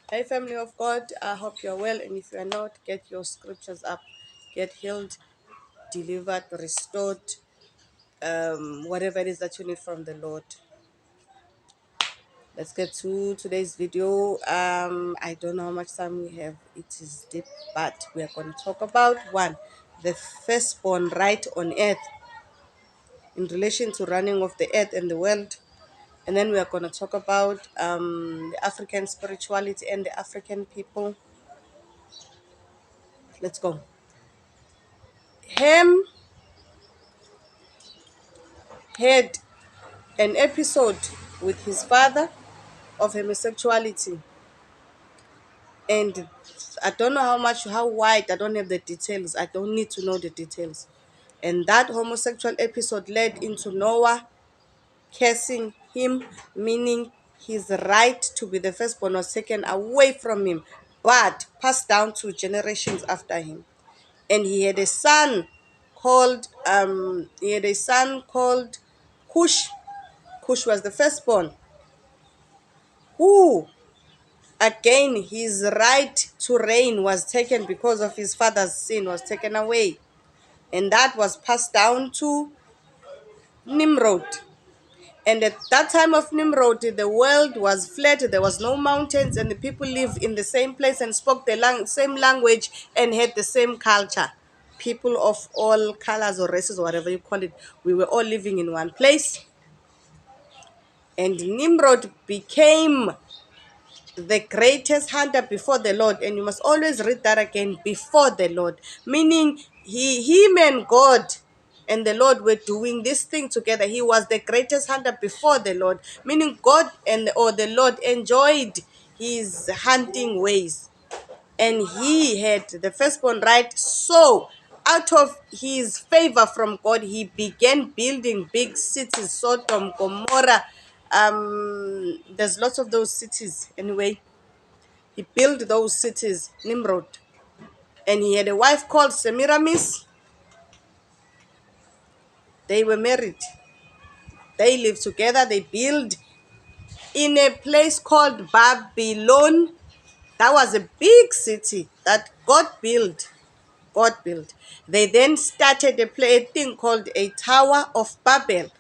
Hey, family of God, I hope you're well. And if you are not, get your scriptures up. Get healed, delivered, restored, whatever it is that you need from the Lord. Let's get to today's video. I don't know how much time we have. It is deep, but we are going to talk about one, the firstborn right on earth in relation to running of the earth and the world. And then we are going to talk about the African spirituality and the African people. Let's go. Ham had an episode with his father of homosexuality, and I don't know how wide. I don't have the details. I don't need to know the details. And that homosexual episode led into Noah cursing him, meaning his right to be the firstborn was taken away from him, but passed down to generations after him. And he had a son called Cush. Cush was the firstborn, who again his right to reign was taken because of his father's sin, was taken away, and that was passed down to Nimrod. And at that time of Nimrod, the world was flat, there was no mountains, and the people lived in the same place and spoke the same language and had the same culture. People of all colors or races or whatever you call it, we were all living in one place. And Nimrod became the greatest hunter before the Lord. And you must always read that again, before the Lord, meaning him and God and the Lord were doing this thing together. He was the greatest hunter before the Lord, meaning God or the Lord enjoyed his hunting ways, and he had the firstborn right. So out of his favor from God, he began building big cities, Sodom, Gomorrah. There's lots of those cities anyway. He built those cities, Nimrod. And he had a wife called Semiramis. They were married. They lived together. They built in a place called Babylon. That was a big city that God built. God built. They then started a thing called a Tower of Babel.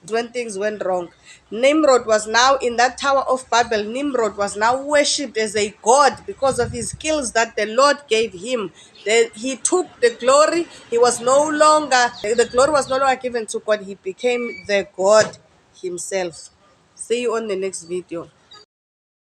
When things went wrong, Nimrod was now in that Tower of Babel. Nimrod was now worshipped as a god because of his skills that the Lord gave him. He took the glory. He was no longer, the glory was no longer given to God. He became the God himself. See you on the next video.